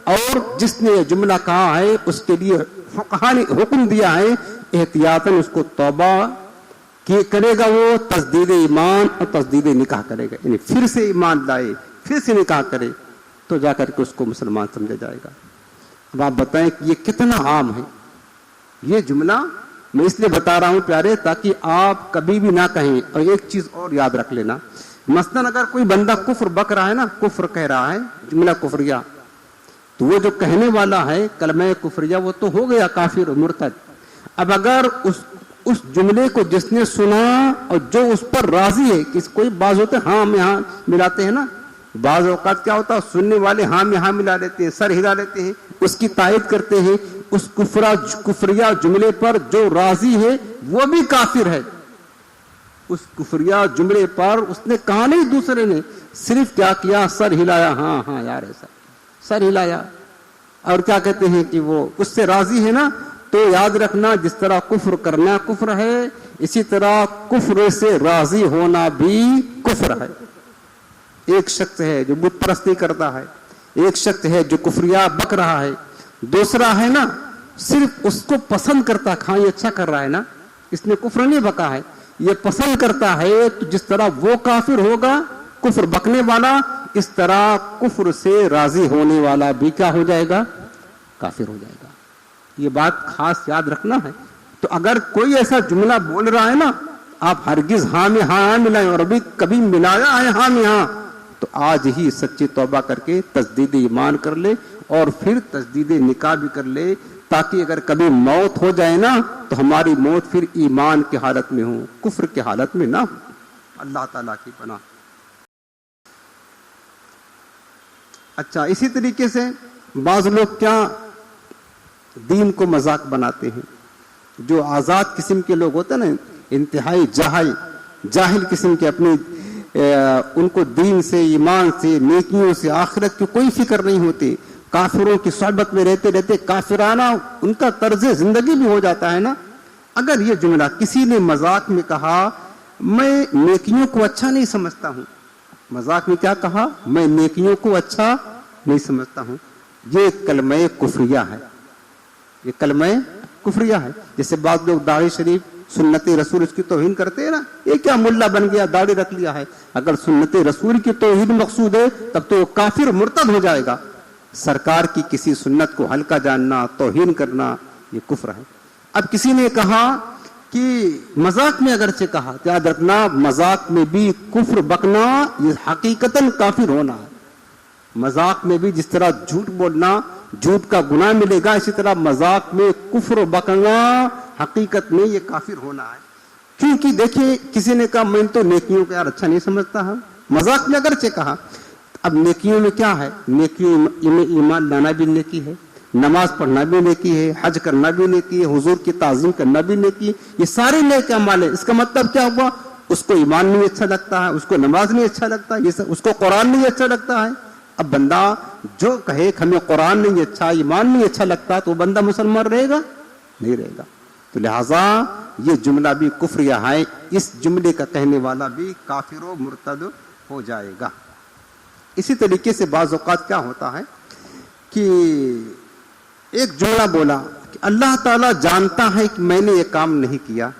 اور جس نے یہ جملہ کہا ہے اس کے لیے فقہاء نے حکم دیا ہے احتیاطاً اس کو توبہ کرے گا، وہ تجدید ایمان اور تجدید نکاح کرے گا، یعنی پھر سے ایمان لائے، پھر سے نکاح کرے، تو جا کر کے اس کو مسلمان سمجھا جائے گا۔ اب آپ بتائیں کہ یہ کتنا عام ہے یہ جملہ۔ میں اس لیے بتا رہا ہوں پیارے، تاکہ آپ کبھی بھی نہ کہیں۔ اور ایک چیز اور یاد رکھ لینا، مثلاً اگر کوئی بندہ کفر بک رہا ہے نا، کفر کہہ رہا ہے، جملہ کفریہ، تو وہ جو کہنے والا ہے کلمہ کفریہ، وہ تو ہو گیا کافر و مرتد۔ اب اگر اس جملے کو جس نے سنا اور جو اس پر راضی ہے، کہ کوئی بعض ہوتے ہاں میں ہاں ملاتے ہیں نا، بعض اوقات کیا ہوتا ہے سننے والے ہاں میں ہاں ملا لیتے ہیں، سر ہلا لیتے ہیں، اس کی تائید کرتے ہیں، اس کفریہ جملے پر جو راضی ہے وہ بھی کافر ہے۔ اس کفریہ جملے پر اس نے کہا نہیں، دوسرے نے صرف کیا کیا، سر ہلایا، ہاں ہاں یار ایسا، سر ہلایا، اور کیا کہتے ہیں کہ وہ اس سے راضی ہے نا۔ تو یاد رکھنا، جس طرح کفر کرنا کفر ہے، اسی طرح کفر سے راضی ہونا بھی کفر ہے۔ ایک شخص ہے جو بت پرستی کرتا ہے، ایک شخص ہے جو کفریہ بک رہا ہے، دوسرا ہے نا صرف اس کو پسند کرتا، ہاں یہ اچھا کر رہا ہے نا، اس نے کفر نہیں بکا ہے، یہ پسند کرتا ہے، تو جس طرح وہ کافر ہوگا کفر بکنے والا، اس طرح کفر سے راضی ہونے والا بھی کیا ہو جائے گا؟ کافر ہو جائے گا۔ یہ بات خاص یاد رکھنا ہے۔ تو اگر کوئی ایسا جملہ بول رہا ہے نا، آپ ہرگز ہاں میں ہاں ملائیں، اور ابھی کبھی ملایا ہے ہاں میں ہاں، تو آج ہی سچی توبہ کر کے تجدید ایمان کر لے، اور پھر تجدید نکاح بھی کر لے، تاکہ اگر کبھی موت ہو جائے نا تو ہماری موت پھر ایمان کی حالت میں ہو، کفر کی حالت میں نہ ہو۔ اللہ تعالیٰ کی پناہ۔ اچھا، اسی طریقے سے بعض لوگ کیا دین کو مذاق بناتے ہیں۔ جو آزاد قسم کے لوگ ہوتے ہیں نا، انتہائی جاہل قسم کے، اپنے ان کو دین سے، ایمان سے، نیکیوں سے، آخرت کی کوئی فکر نہیں ہوتی، کافروں کی صحبت میں رہتے رہتے کافرانہ ان کا طرز زندگی بھی ہو جاتا ہے نا۔ اگر یہ جملہ کسی نے مذاق میں کہا، میں نیکیوں کو اچھا نہیں سمجھتا ہوں، مذاق میں کیا کہا، میں نیکیوں کو اچھا نہیں سمجھتا ہوں، یہ کلمہ کفریہ ہے، یہ کلمہ کفریہ ہے۔ جیسے بعض لوگ داڑھی شریف، سنت رسول، اس کی توہین کرتے ہیں نا، یہ کیا ملا بن گیا، داڑھی رکھ لیا ہے۔ اگر سنت رسول کی توہین مقصود ہے تب تو کافر مرتد ہو جائے گا۔ سرکار کی کسی سنت کو ہلکا جاننا، توہین کرنا، یہ کفر ہے۔ اب کسی نے کہا کہ مذاق میں اگرچہ کہا، یاد رکھنا مذاق میں بھی کفر بکنا یہ حقیقتاً کافر ہونا ہے۔ مذاق میں بھی جس طرح جھوٹ بولنا جھوٹ کا گناہ ملے گا، اسی طرح مذاق میں کفر بکنا حقیقت میں یہ کافر ہونا ہے۔ کیونکہ دیکھیں کسی نے کہا میں تو نیکیوں کو یار اچھا نہیں سمجھتا ہوں، مذاق میں اگرچہ کہا۔ اب نیکیوں میں کیا ہے، نیکیوں میں ایمان لانا بھی نیکی ہے، نماز پڑھنا بھی نیکی ہے، حج کرنا بھی نیکی ہے، حضور کی تعظیم کرنا بھی نیکی ہے، یہ سارے نیک اعمال ہیں۔ اس کا مطلب کیا ہوا، اس کو ایمان نہیں اچھا لگتا ہے، اس کو نماز نہیں اچھا لگتا، اس کو قرآن نہیں اچھا لگتا ہے۔ اب بندہ جو کہے کہ ہمیں قرآن نہیں اچھا، ایمان نہیں اچھا لگتا، تو وہ بندہ مسلمان رہے گا؟ نہیں رہے گا۔ تو لہٰذا یہ جملہ بھی کفریہ ہے، اس جملے کا کہنے والا بھی کافر و مرتد ہو جائے گا۔ اسی طریقے سے بعض اوقات کیا ہوتا ہے کہ ایک جملہ بولا کہ اللہ تعالیٰ جانتا ہے کہ میں نے یہ کام نہیں کیا،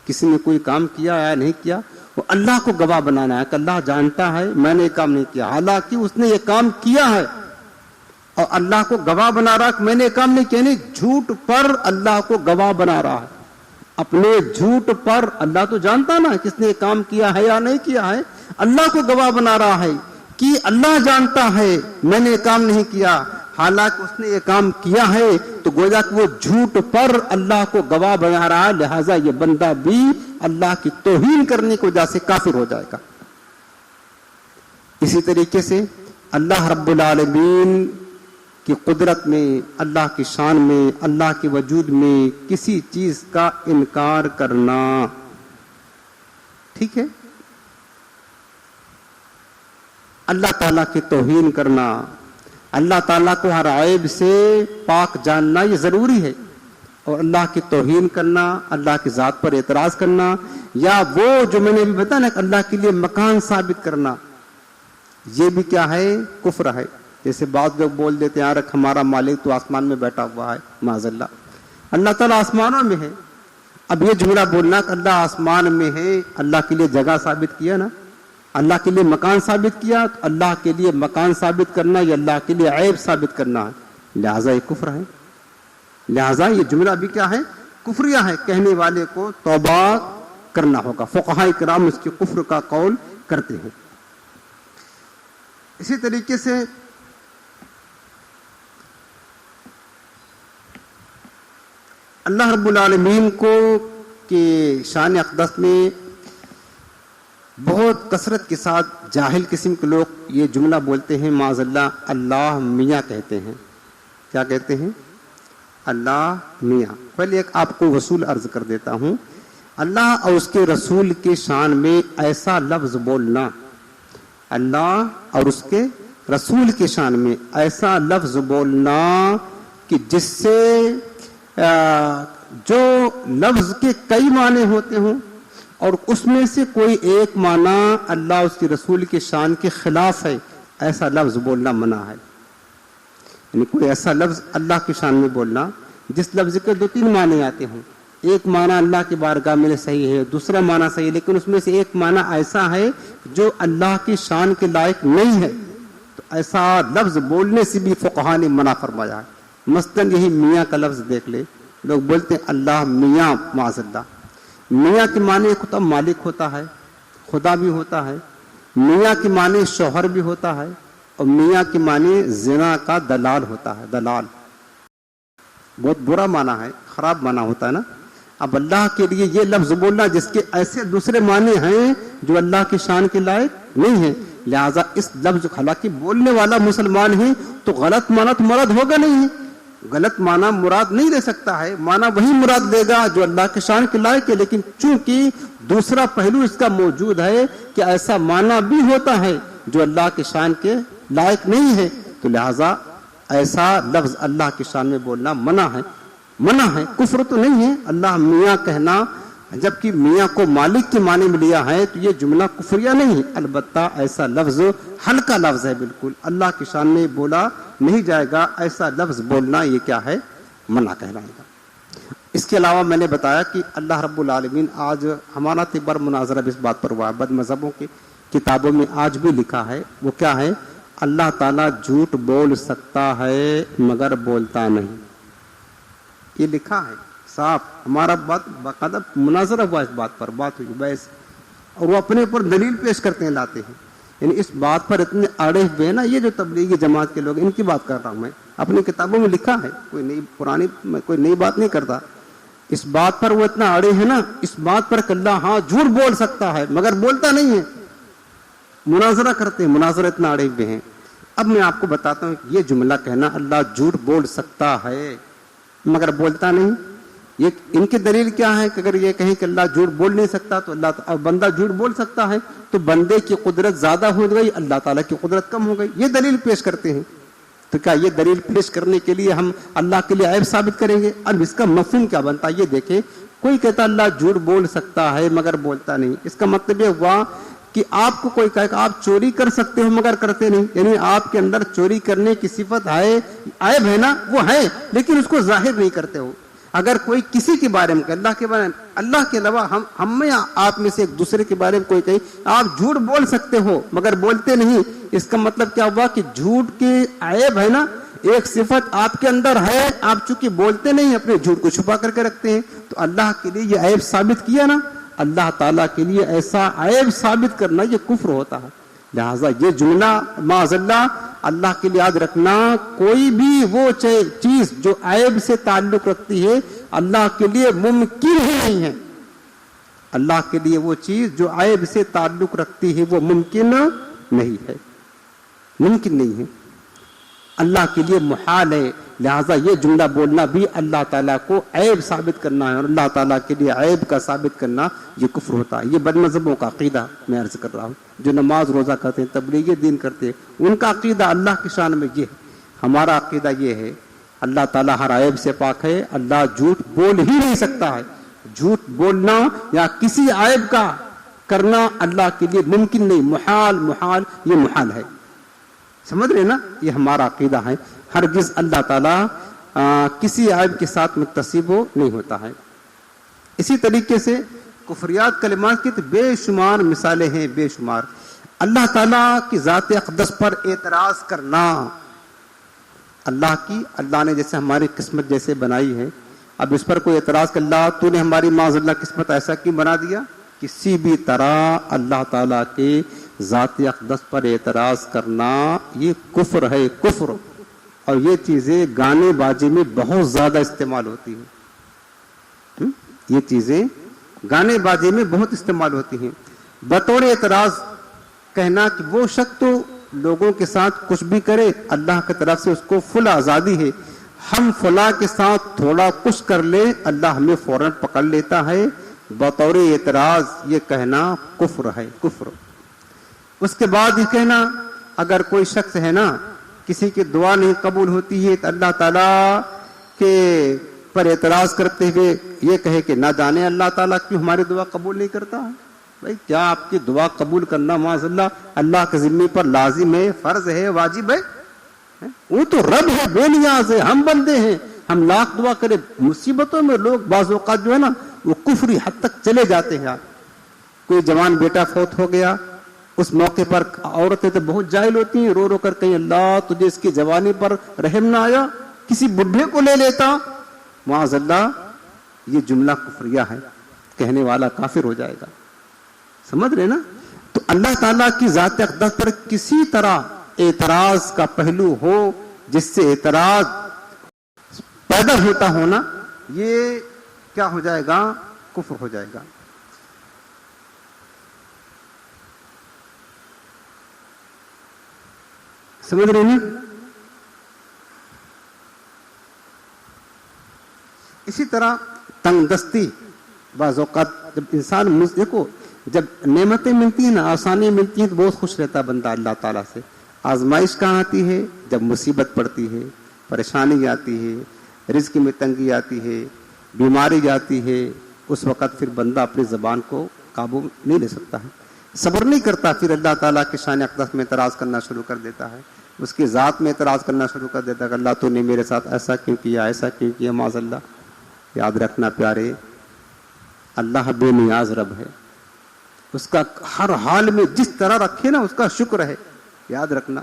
کسی نے کوئی کام کیا یا نہیں کیا، وہ اللہ کو گواہ بنانا ہے کہ اللہ جانتا ہے میں نے یہ کام نہیں کیا، حالانکہ اس نے یہ کام کیا ہے، اور اللہ کو گواہ بنا رہا کہ میں نے یہ کام نہیں کیا، نہیں جھوٹ پر اللہ کو گواہ بنا رہا ہے۔ اپنے جھوٹ پر اللہ تو جانتا نا کس نے کام کیا ہے یا نہیں کیا ہے, اللہ کو گواہ بنا رہا ہے کہ اللہ جانتا ہے میں نے یہ کام نہیں کیا, حالانکہ اس نے یہ کام کیا ہے تو گویا کہ وہ جھوٹ پر اللہ کو گواہ بنا رہا ہے, لہذا یہ بندہ بھی اللہ کی توہین کرنے کی وجہ سے کافر ہو جائے گا. اسی طریقے سے اللہ رب العالمین کی قدرت میں, اللہ کی شان میں, اللہ کے وجود میں کسی چیز کا انکار کرنا, ٹھیک ہے, اللہ تعالیٰ کی توہین کرنا, اللہ تعالیٰ کو ہر عیب سے پاک جاننا یہ ضروری ہے, اور اللہ کی توہین کرنا, اللہ کی ذات پر اعتراض کرنا, یا وہ جو میں نے ابھی بتایا نا اللہ کے لیے مکان ثابت کرنا, یہ بھی کیا ہے, کفر ہے. جیسے بعض لوگ بول دیتے ہیں یار ہمارا مالک تو آسمان میں بیٹھا ہوا ہے, معاذ اللہ, اللہ تعالیٰ آسمانوں میں ہے. اب یہ جملہ بولنا کہ اللہ آسمان میں ہے, اللہ کے لیے جگہ ثابت کیا نا, اللہ کے لیے مکان ثابت کیا, تو اللہ کے لیے مکان ثابت کرنا یہ اللہ کے لیے عیب ثابت کرنا ہے, لہذا یہ کفر ہے. لہذا یہ جملہ بھی کیا ہے, کفریہ ہے. کہنے والے کو توبہ کرنا ہوگا. فقہاء کرام اس کی کفر کا قول کرتے ہیں. اسی طریقے سے اللہ رب العالمین کو کہ شان اقدس میں بہت کثرت کے ساتھ جاہل قسم کے لوگ یہ جملہ بولتے ہیں, معاذ اللہ, اللہ میاں کہتے ہیں. کیا کہتے ہیں, اللہ میاں. پہلے ایک آپ کو وصول عرض کر دیتا ہوں, اللہ اور اس کے رسول کی شان میں ایسا لفظ بولنا, اللہ اور اس کے رسول کی شان میں ایسا لفظ بولنا کہ جس سے جو لفظ کے کئی معنی ہوتے ہوں اور اس میں سے کوئی ایک معنی اللہ اس کے رسول کی شان کے خلاف ہے, ایسا لفظ بولنا منع ہے. یعنی کوئی ایسا لفظ اللہ کی شان میں بولنا جس لفظ کے 2-3 معنی آتے ہوں, ایک معنی اللہ کی بارگاہ میں صحیح ہے, دوسرا معنی صحیح ہے, لیکن اس میں سے ایک معنی ایسا ہے جو اللہ کی شان کے لائق نہیں ہے, تو ایسا لفظ بولنے سے بھی فقہاء نے منع فرمایا ہے. مثلاً یہی میاں کا لفظ دیکھ لے, لوگ بولتے ہیں اللہ میاں, معاذ اللہ. میاں کے معنی خود مالک ہوتا ہے, خدا بھی ہوتا ہے. میاں کے معنی شوہر بھی ہوتا ہے, اور میاں کے معنی زنا کا دلال ہوتا ہے. دلال بہت برا معنی ہے, خراب معنی ہوتا ہے نا. اب اللہ کے لیے یہ لفظ بولنا جس کے ایسے دوسرے معنی ہیں جو اللہ کی شان کے لائق نہیں ہے, لہذا اس لفظ, حالانکہ بولنے والا مسلمان ہے تو غلط معنی تو مراد ہوگا نہیں, غلط معنی مراد نہیں لے سکتا ہے, معنی وہی مراد لے گا جو اللہ کے شان کے لائق ہے. لیکن چونکہ دوسرا پہلو اس کا موجود ہے کہ ایسا معنی بھی ہوتا ہے جو اللہ کے شان کے لائق نہیں ہے, تو لہذا ایسا لفظ اللہ کی شان میں بولنا منع ہے. منع ہے, کفر تو نہیں ہے اللہ میاں کہنا, جبکہ میاں کو مالک کے معنی میں لیا ہے تو یہ جملہ کفریہ نہیں ہے. البتہ ایسا لفظ ہلکا لفظ ہے, بالکل اللہ کی شان میں بولا نہیں جائے گا. ایسا لفظ بولنا یہ کیا ہے, منع کہلائے گا. اس کے علاوہ میں نے بتایا کہ اللہ رب العالمین, آج ہمارا تبر مناظرہ بھی اس بات پر ہوا ہے, بد مذہبوں کی کتابوں میں آج بھی لکھا ہے, وہ کیا ہے, اللہ تعالیٰ جھوٹ بول سکتا ہے مگر بولتا نہیں. یہ لکھا ہے صاحب, ہمارا بات باقاعدہ مناظرہ ہوا اس بات پر, بات ہوئی بحث, اور وہ اپنے اوپر دلیل پیش کرتے ہیں, لاتے ہیں. یعنی اس بات پر اتنے اڑے ہوئے نا, یہ جو تبلیغی جماعت کے لوگ, ان کی بات کر رہا ہوں میں, اپنی کتابوں میں لکھا ہے, کوئی نئی پرانی کوئی نئی بات نہیں کرتا. اس بات پر وہ اتنا اڑے ہیں نا, اس بات پر کہ اللہ ہاں جھوٹ بول سکتا ہے مگر بولتا نہیں ہے, مناظرہ کرتے ہیں, مناظرہ اتنا اڑے ہوئے ہیں. اب میں آپ کو بتاتا ہوں یہ جملہ کہنا اللہ جھوٹ بول سکتا ہے مگر بولتا نہیں, یہ ان کی دلیل کیا ہے کہ اگر یہ کہیں کہ اللہ جھوٹ بول نہیں سکتا تو اللہ بندہ جھوٹ بول سکتا ہے تو بندے کی قدرت زیادہ ہو گئی, اللہ تعالیٰ کی قدرت کم ہو گئی. یہ دلیل پیش کرتے ہیں. تو کیا یہ دلیل پیش کرنے کے لیے ہم اللہ کے لیے عیب ثابت کریں گے؟ اب اس کا مفہوم کیا بنتا ہے یہ دیکھیں. کوئی کہتا اللہ جھوٹ بول سکتا ہے مگر بولتا نہیں, اس کا مطلب یہ ہوا کہ آپ کو کوئی کہے کہ آپ چوری کر سکتے ہو مگر کرتے نہیں, یعنی آپ کے اندر چوری کرنے کی صفت ہے, عیب ہے نا, وہ ہے لیکن اس کو ظاہر نہیں کرتے ہو. اگر کوئی کسی کے بارے میں اللہ کے بارے میں, اللہ کے علاوہ ہم میں آپ میں سے ایک دوسرے کے بارے میں کوئی کہے آپ جھوٹ بول سکتے ہو مگر بولتے نہیں, اس کا مطلب کیا ہوا کہ جھوٹ کے عیب ہے نا, ایک صفت آپ کے اندر ہے، آپ چونکہ بولتے نہیں، اپنے جھوٹ کو چھپا کر کے رکھتے ہیں، تو اللہ کے لیے یہ عیب ثابت کیا نا، اللہ تعالیٰ کے لیے ایسا عیب ثابت کرنا یہ کفر ہوتا ہے۔ لہٰذا یہ جملہ معاذ اللہ کے لیے یاد رکھنا، کوئی بھی وہ چیز جو عیب سے تعلق رکھتی ہے اللہ کے لیے ممکن ہی نہیں ہے۔ اللہ کے لیے وہ چیز جو عیب سے تعلق رکھتی ہے وہ ممکن نہیں ہے، ممکن نہیں ہے، اللہ کے لیے محال ہے۔ لہٰذا یہ جملہ بولنا بھی اللہ تعالیٰ کو عیب ثابت کرنا ہے، اور اللہ تعالیٰ کے لیے عیب کا ثابت کرنا یہ کفر ہوتا ہے۔ یہ بد مذہبوں کا عقیدہ میں عرض کر رہا ہوں، جو نماز روزہ کرتے ہیں، تبلیغ دین کرتے ہیں، ان کا عقیدہ اللہ کی شان میں یہ ہے۔ ہمارا عقیدہ یہ ہے اللہ تعالیٰ ہر عیب سے پاک ہے، اللہ جھوٹ بول ہی نہیں سکتا ہے، جھوٹ بولنا یا کسی عیب کا کرنا اللہ کے لیے ممکن نہیں، محال، محال، یہ محال ہے۔ سمجھ رہے نا؟ یہ ہمارا عقیدہ ہے، ہرگز اللہ تعالیٰ کسی عیب کے ساتھ متصف نہیں ہوتا ہے۔ اسی طریقے سے کفریات کلمات کی بے شمار مثالیں ہیں، بے شمار۔ اللہ تعالیٰ کی ذات اقدس پر اعتراض کرنا، اللہ نے جیسے ہماری قسمت جیسے بنائی ہے، اب اس پر کوئی اعتراض کہ اللہ تو نے ہماری معاذ اللہ قسمت ایسا کیوں بنا دیا؟ کسی بھی طرح اللہ تعالیٰ کے ذات اقدس پر اعتراض کرنا یہ کفر ہے، کفر۔ اور یہ چیزیں گانے باجے میں بہت زیادہ استعمال ہوتی ہیں، یہ چیزیں گانے باجے میں بہت استعمال ہوتی ہیں۔ بطور اعتراض کہنا کہ وہ شخص تو لوگوں کے ساتھ کچھ بھی کرے، اللہ کی طرف سے اس کو فل آزادی ہے، ہم فلاں کے ساتھ تھوڑا کچھ کر لے اللہ ہمیں فوراً پکڑ لیتا ہے، بطور اعتراض یہ کہنا کفر ہے، کفر۔ اس کے بعد یہ کہنا اگر کوئی شخص ہے نا کسی کی دعا نہیں قبول ہوتی ہے تو اللہ تعالیٰ کے پر اعتراض کرتے ہوئے یہ کہے کہ نہ جانے اللہ تعالیٰ کیوں ہماری دعا قبول نہیں کرتا ہے۔ بھائی کیا آپ کی دعا قبول کرنا معاذ اللہ کے ذمہ پر لازم ہے، فرض ہے، واجب ہے؟ وہ تو رب ہے، بے نیاز ہے، ہم بندے ہیں، ہم لاکھ دعا کریں۔ مصیبتوں میں لوگ بعض اوقات جو ہے نا وہ کفری حد تک چلے جاتے ہیں۔ کوئی جوان بیٹا فوت ہو گیا، اس موقع پر عورتیں تو بہت جاہل ہوتی ہیں، رو رو کر کہیں اللہ تجھے اس کی جوانی پر رحم نہ آیا، کسی بڈھے کو لے لیتا، معاذ اللہ یہ جملہ کفریہ ہے، کہنے والا کافر ہو جائے گا۔ سمجھ رہے نا؟ تو اللہ تعالیٰ کی ذات اقدس پر کسی طرح اعتراض کا پہلو ہو جس سے اعتراض پیدا ہوتا ہونا، یہ کیا ہو جائے گا؟ کفر ہو جائے گا۔ سمجھ رہے ہیں؟ اسی طرح تنگ دستی، بعض اوقات جب انسان دیکھو جب نعمتیں ملتی ہیں نا، آسانی ملتی ہیں تو بہت خوش رہتا بندہ اللہ تعالیٰ سے۔ آزمائش کہاں آتی ہے؟ جب مصیبت پڑتی ہے، پریشانی آتی ہے، رزق میں تنگی آتی ہے، بیماری آتی ہے، اس وقت پھر بندہ اپنی زبان کو قابو نہیں لے سکتا ہے، صبر نہیں کرتا، پھر اللہ تعالیٰ کی شان اقدس میں اعتراض کرنا شروع کر دیتا ہے، اس کی ذات میں اعتراض کرنا شروع کر دیتا ہے کہ اللہ تو نے میرے ساتھ ایسا کیوں کیا، ایسا کیوں کیا، معاذ اللہ۔ یاد رکھنا پیارے، اللہ بے نیاز رب ہے، اس کا ہر حال میں جس طرح رکھے نا اس کا شکر ہے، یاد رکھنا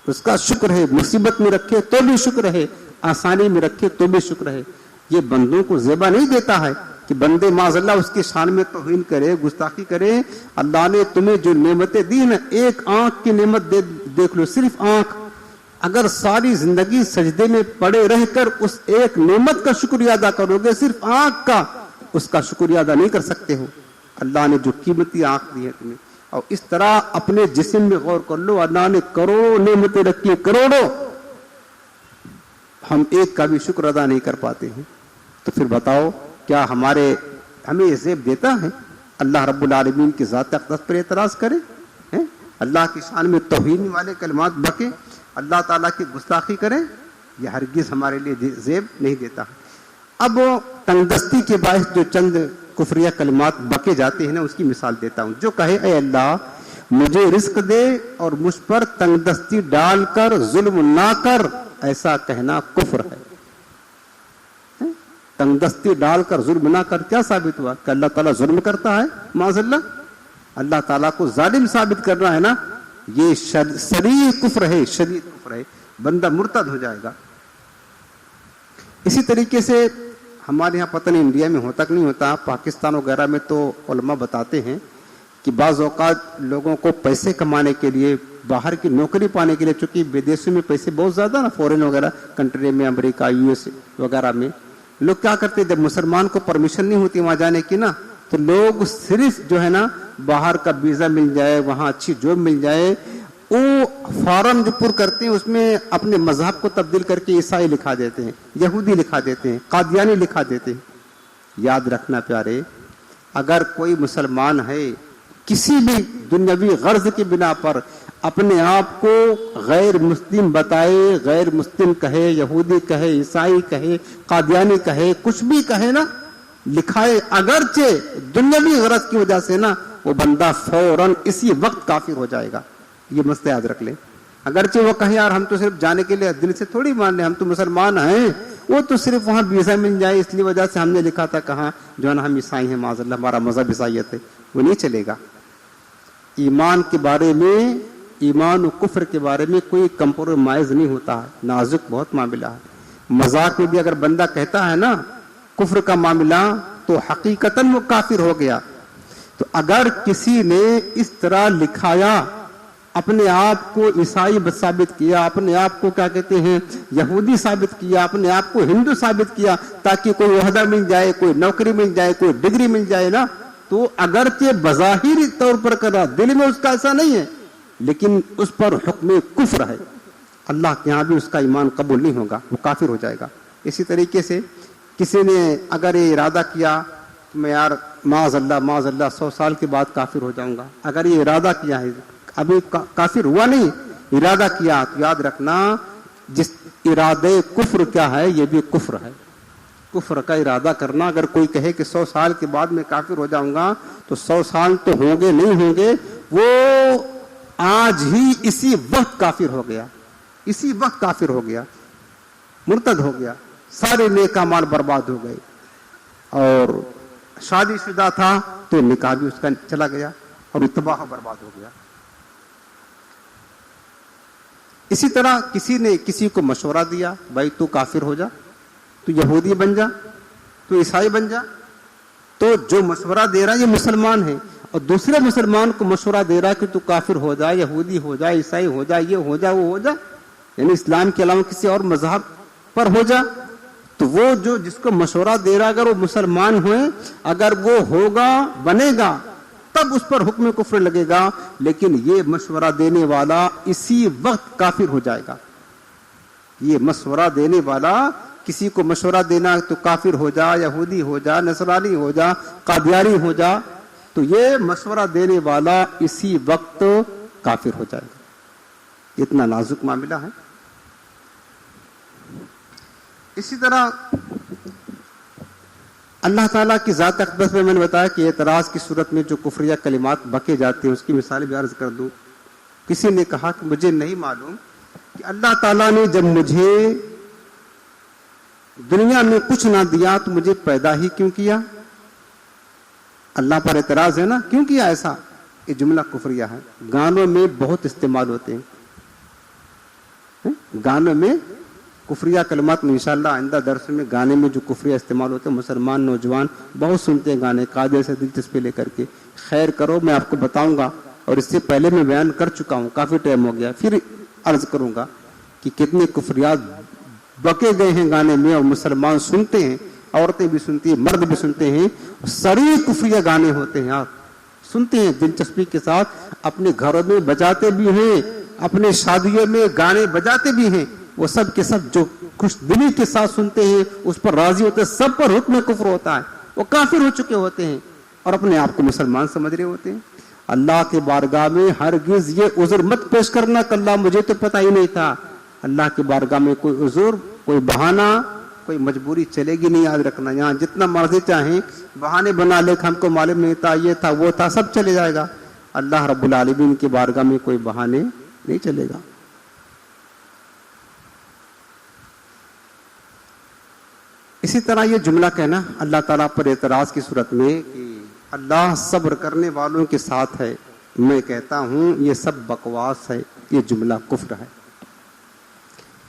اس کا شکر ہے، مصیبت میں رکھے تو بھی شکر ہے، آسانی میں رکھے تو بھی شکر ہے۔ یہ بندوں کو زیبا نہیں دیتا ہے کہ بندے معاذ اللہ اس کی شان میں توہین کرے، گستاخی کرے۔ اللہ نے تمہیں جو نعمتیں دی نا، ایک آنکھ کی نعمت دیکھ لو، صرف آنکھ، اگر ساری زندگی سجدے میں پڑے رہ کر اس ایک نعمت کا شکریہ ادا کرو گے، صرف آنکھ کا، اس کا شکریہ ادا نہیں کر سکتے ہو۔ اللہ نے جو قیمتی آنکھ دی ہے تمہیں، اور اس طرح اپنے جسم میں غور کر لو، اللہ نے کروڑوں نعمتیں رکھی ہیں، کروڑوں، ہم ایک کا بھی شکر ادا نہیں کر پاتے ہیں، تو پھر بتاؤ کیا ہمیں یہ زیب دیتا ہے؟ اللہ رب العالمین کی ذات اقدس پر اعتراض کرے، اللہ کی شان میں توہین والے کلمات بکے، اللہ تعالیٰ کی گستاخی کرے، یہ ہرگز ہمارے لیے زیب نہیں دیتا۔ اب تنگ دستی کے باعث جو چند کفریہ کلمات بکے جاتے ہیں نا، اس کی مثال دیتا ہوں۔ جو کہے اے اللہ مجھے رزق دے اور مجھ پر تنگ دستی ڈال کر ظلم نہ کر، ایسا کہنا کفر ہے۔ تنگ دستی ڈال کر ظلم نہ کر، کیا ثابت ہوا کہ اللہ تعالیٰ ظلم کرتا ہے؟ معاذ اللہ، اللہ تعالیٰ کو ظالم ثابت کرنا ہے نا، یہ صریح کفر ہے، شدید کفر ہے۔ بندہ مرتد ہو جائے گا۔ اسی طریقے سے ہمارے یہاں پتہ نہیں انڈیا میں ہوتا کہ نہیں ہوتا، پاکستان وغیرہ میں تو علماء بتاتے ہیں کہ بعض اوقات لوگوں کو پیسے کمانے کے لیے، باہر کی نوکری پانے کے لیے، چونکہ بدیشوں میں پیسے بہت زیادہ نا، فورن وغیرہ کنٹری میں، امریکہ، یو ایس وغیرہ میں لوگ کیا کرتے، جب مسلمان کو پرمیشن نہیں ہوتی وہاں جانے کی نا، تو لوگ صرف جو ہے نا باہر کا ویزا مل جائے، وہاں اچھی جاب مل جائے، وہ فارم جو پر کرتے ہیں اس میں اپنے مذہب کو تبدیل کر کے عیسائی لکھا دیتے ہیں، یہودی لکھا دیتے ہیں، قادیانی لکھا دیتے ہیں۔ یاد رکھنا پیارے، اگر کوئی مسلمان ہے کسی بھی دنیاوی غرض کی بنا پر اپنے آپ کو غیر مسلم بتائے، غیر مسلم کہے، یہودی کہے، عیسائی کہے، قادیانی کہے، کچھ بھی کہے نا، لکھائے، اگرچہ دنیاوی غرض کی وجہ سے نا، وہ بندہ فوراً اسی وقت کافر ہو جائے گا۔ یہ مسئلہ یاد رکھ لیں۔ اگرچہ وہ کہے یار ہم تو صرف جانے کے لیے دل سے تھوڑی مان لیں، ہم تو مسلمان ہیں، وہ تو صرف وہاں ویزا مل جائے اس لیے وجہ سے ہم نے لکھا تھا کہاں جو ہے نا ہم عیسائی ہیں، معاذ اللہ ہمارا مذہب عیسائیت ہے، وہ نہیں چلے گا۔ ایمان کے بارے میں، ایمان و کفر کے بارے میں کوئی کمپرومائز نہیں ہوتا ہے، نازک بہت معاملہ ہے۔ مذاق میں بھی اگر بندہ کہتا ہے نا کفر کا معاملہ تو حقیقتاً وہ کافر ہو گیا۔ تو اگر کسی نے اس طرح لکھایا، اپنے آپ کو عیسائی ثابت کیا، اپنے آپ کو کیا کہتے ہیں یہودی ثابت کیا، اپنے آپ کو ہندو ثابت کیا تاکہ کوئی عہدہ مل جائے، کوئی نوکری مل جائے، کوئی ڈگری مل جائے نا، تو اگرچہ بظاہری طور پر کر رہا، دل میں اس کا ایسا نہیں ہے، لیکن اس پر حکم کفر ہے، اللہ کے ہاں بھی اس کا ایمان قبول نہیں ہوگا، وہ کافر ہو جائے گا۔ اسی طریقے سے کسی نے اگر یہ ارادہ کیا کہ میں یار معاذ اللہ 100 سال کے بعد کافر ہو جاؤں گا، اگر یہ ارادہ کیا ہے، ابھی کافر ہوا نہیں، ارادہ کیا، تو یاد رکھنا جس ارادے کفر کیا ہے، یہ بھی کفر ہے۔ کفر کا ارادہ کرنا، اگر کوئی کہے کہ 100 سال کے بعد میں کافر ہو جاؤں گا، تو 100 سال تو ہوں گے نہیں ہوں گے، وہ آج ہی اسی وقت کافر ہو گیا، اسی وقت کافر ہو گیا، مرتد ہو گیا، سارے نیک اعمال برباد ہو گئے، اور شادی شدہ تھا تو نکاح بھی اس کا چلا گیا اور تباہ و برباد ہو گیا۔ اسی طرح کسی نے کسی کو مشورہ دیا، بھائی تو کافر ہو جا، تو یہودی بن جا، تو عیسائی بن جا، تو جو مشورہ دے رہا ہے یہ مسلمان ہے، اور دوسرے مسلمان کو مشورہ دے رہا ہے کہ تو کافر ہو جا، یہودی ہو جا، عیسائی ہو جا، یہ ہو جا، وہ ہو جا، یعنی اسلام کے علاوہ کسی اور مذہب پر ہو جا، تو وہ جو جس کو مشورہ دے رہا اگر وہ مسلمان ہوئے، اگر وہ ہوگا بنے گا تب اس پر حکم کفر لگے گا، لیکن یہ مشورہ دینے والا اسی وقت کافر ہو جائے گا۔ یہ مشورہ دینے والا، کسی کو مشورہ دینا تو کافر ہو جا، یہودی ہو جا، نصرانی ہو جا، قادیانی ہو جا، تو یہ مشورہ دینے والا اسی وقت کافر ہو جائے گا۔ اتنا نازک معاملہ ہے۔ اسی طرح اللہ تعالیٰ کی ذات اقدس میں نے بتایا کہ اعتراض کی صورت میں جو کفریہ کلمات بکے جاتے ہیں اس کی مثال بھی عرض کر دوں۔ کسی نے کہا کہ مجھے نہیں معلوم کہ اللہ تعالیٰ نے جب مجھے دنیا میں کچھ نہ دیا تو مجھے پیدا ہی کیوں کیا؟ اللہ پر اعتراض ہے نا، کیوں کیا ایسا؟ یہ جملہ کفریہ ہے، گانوں میں بہت استعمال ہوتے ہیں، گانوں میں کفریہ کلمات میں انشاءاللہ آئندہ درس میں گانے میں جو کفریہ استعمال ہوتے ہیں مسلمان نوجوان بہت سنتے ہیں گانے، قاعدے سے دلچسپی لے کر کے۔ خیر کرو، میں آپ کو بتاؤں گا، اور اس سے پہلے میں بیان کر چکا ہوں، کافی ٹائم ہو گیا، پھر عرض کروں گا کہ کتنے کفریات بکے گئے ہیں گانے میں، اور مسلمان سنتے ہیں، عورتیں بھی سنتی ہیں، مرد بھی سنتے ہیں، سری کفریہ گانے ہوتے ہیں، آپ سنتے ہیں دلچسپی کے ساتھ، اپنے گھروں میں بجاتے بھی ہیں، اپنے شادیوں میں گانے بجاتے بھی ہیں، وہ سب کے سب جو خوش دلی کے ساتھ سنتے ہیں، اس پر راضی ہوتے ہیں، سب پر حکم کفر ہوتا ہے، وہ کافر ہو چکے ہوتے ہیں اور اپنے آپ کو مسلمان سمجھ رہے ہوتے ہیں۔ اللہ کے بارگاہ میں ہرگز یہ عذر مت پیش کرنا کہ اللہ مجھے تو پتہ ہی نہیں تھا۔ اللہ کے بارگاہ میں کوئی عذر، کوئی بہانہ، کوئی مجبوری چلے گی نہیں۔ یاد رکھنا، یہاں جتنا مرضی چاہیں بہانے بنا لے کہ ہم کو معلوم نہیں تھا، یہ تھا، وہ تھا، سب چلے جائے گا۔ اللہ رب العالمین کی بارگاہ میں کوئی بہانے نہیں چلے گا۔ اسی طرح یہ جملہ کہنا اللہ تعالیٰ پر اعتراض کی صورت میں کہ اللہ صبر کرنے والوں کے ساتھ ہے، میں کہتا ہوں یہ سب بکواس ہے، یہ جملہ کفر ہے۔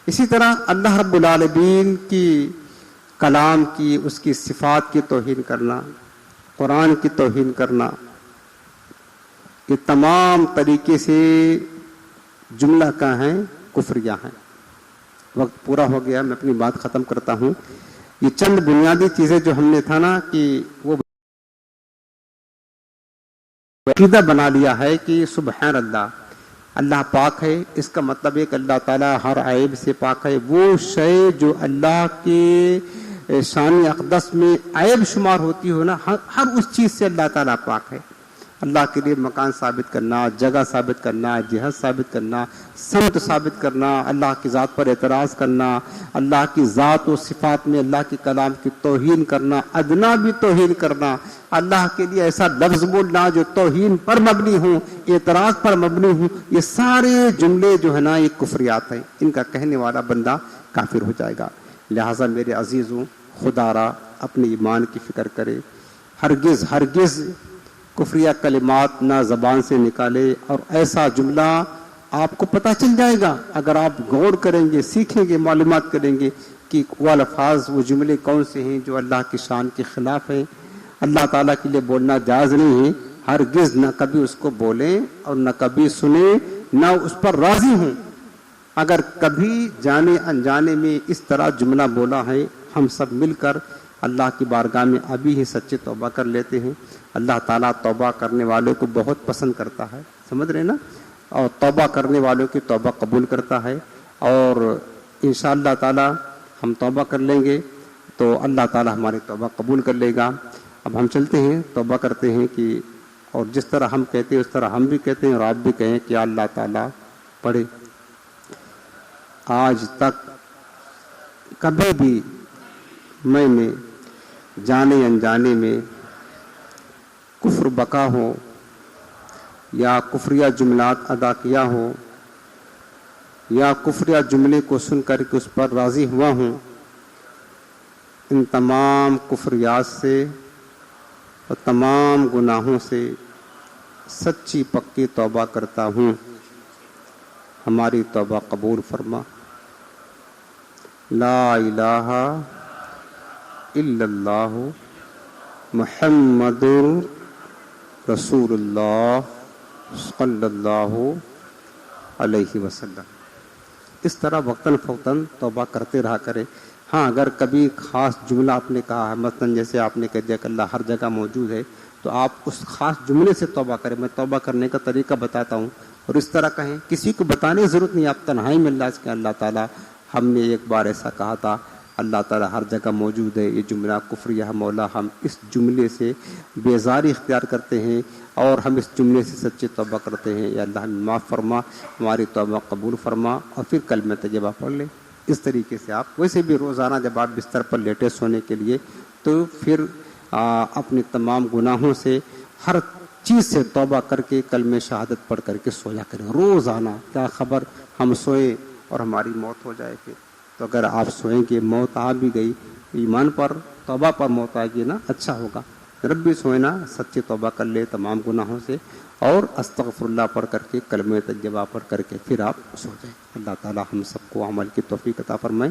اسی طرح اللہ رب العالمین کی کلام کی، اس کی صفات کی توہین کرنا، قرآن کی توہین کرنا، یہ تمام طریقے سے جملہ کا ہیں، کفریہ ہیں۔ وقت پورا ہو گیا، میں اپنی بات ختم کرتا ہوں۔ یہ چند بنیادی چیزیں جو ہم نے تھا نا کہ وہ عقیدہ بنا لیا ہے کہ سبحان اللہ، اللہ پاک ہے، اس کا مطلب ہے کہ اللہ تعالیٰ ہر عیب سے پاک ہے۔ وہ شے جو اللہ کے شان اقدس میں عیب شمار ہوتی ہو نا، ہر اس چیز سے اللہ تعالیٰ پاک ہے۔ اللہ کے لیے مکان ثابت کرنا، جگہ ثابت کرنا، جہت ثابت کرنا، سمت ثابت کرنا، اللہ کی ذات پر اعتراض کرنا، اللہ کی ذات و صفات میں اللہ کے کلام کی توہین کرنا، ادنا بھی توہین کرنا، اللہ کے لیے ایسا لفظ بولنا جو توہین پر مبنی ہوں، اعتراض پر مبنی ہوں، یہ سارے جملے جو ہے نا یہ کفریات ہیں، ان کا کہنے والا بندہ کافر ہو جائے گا۔ لہٰذا میرے عزیزوں، خدا را اپنے ایمان کی فکر کرے، ہرگز ہرگز کفریہ کلمات نہ زبان سے نکالے، اور ایسا جملہ آپ کو پتہ چل جائے گا اگر آپ غور کریں گے، سیکھیں گے، معلومات کریں گے کہ وہ الفاظ، وہ جملے کون سے ہیں جو اللہ کی شان کے خلاف ہیں، اللہ تعالیٰ کے لیے بولنا جائز نہیں ہے۔ ہرگز نہ کبھی اس کو بولیں اور نہ کبھی سنیں، نہ اس پر راضی ہوں۔ اگر کبھی جانے انجانے میں اس طرح جملہ بولا ہے، ہم سب مل کر اللہ کی بارگاہ میں ابھی ہی سچے توبہ کر لیتے ہیں۔ اللہ تعالیٰ توبہ کرنے والوں کو بہت پسند کرتا ہے، سمجھ رہے نا، اور توبہ کرنے والوں کی توبہ قبول کرتا ہے، اور انشاءاللہ تعالیٰ ہم توبہ کر لیں گے تو اللہ تعالیٰ ہماری توبہ قبول کر لے گا۔ اب ہم چلتے ہیں، توبہ کرتے ہیں کہ، اور جس طرح ہم کہتے ہیں اس طرح ہم بھی کہتے ہیں اور آپ بھی کہیں کہ اللہ تعالیٰ پڑھے۔ آج تک کبھی بھی میں نے جانے انجانے میں کفر بکا ہو یا کفریہ جملات ادا کیا ہو یا کفریہ جملے کو سن کر کے اس پر راضی ہوا ہوں، ان تمام کفریات سے اور تمام گناہوں سے سچی پکی توبہ کرتا ہوں۔ ہماری توبہ قبول فرما۔ لا الہ الا اللہ محمد رسول اللہ صلی اللہ علیہ وسلم۔ اس طرح وقتاً فوقتاً توبہ کرتے رہا کرے۔ ہاں، اگر کبھی خاص جملہ آپ نے کہا ہے، مثلاً جیسے آپ نے کہہ دیا کہ اللہ ہر جگہ موجود ہے، تو آپ اس خاص جملے سے توبہ کریں۔ میں توبہ کرنے کا طریقہ بتاتا ہوں، اور اس طرح کہیں، کسی کو بتانے کی ضرورت نہیں، آپ تنہائی میں اللہ سے کہیں، اللہ تعالیٰ ہم نے ایک بار ایسا کہا تھا، اللہ تعالیٰ ہر جگہ موجود ہے، یہ جملہ کفریہ ہے، مولا ہم اس جملے سے بیزاری اختیار کرتے ہیں اور ہم اس جملے سے سچی توبہ کرتے ہیں، یا اللہ ہمیں معاف فرما، ہماری توبہ قبول فرما، اور پھر کلمہ طیبہ پڑھ لیں۔ اس طریقے سے آپ ویسے بھی روزانہ جب آپ بستر پر لیٹے سونے کے لیے، تو پھر اپنے تمام گناہوں سے، ہر چیز سے توبہ کر کے کلمہ شہادت پڑھ کر کے سویا کریں روزانہ۔ کیا خبر ہم سوئیں اور ہماری موت ہو جائے پھر، تو اگر آپ سوئیں گے، موت آ بھی گئی، ایمان پر، توبہ پر موت آئے گی نا، اچھا ہوگا۔ رب بھی سوئے نا، سچی توبہ کر لے تمام گناہوں سے، اور استغفر اللہ پڑھ کر کے کلمہ طیبہ پڑھ کر کے پھر آپ سو جائیں۔ اللہ تعالی ہم سب کو عمل کی توفیق عطا فرمائے۔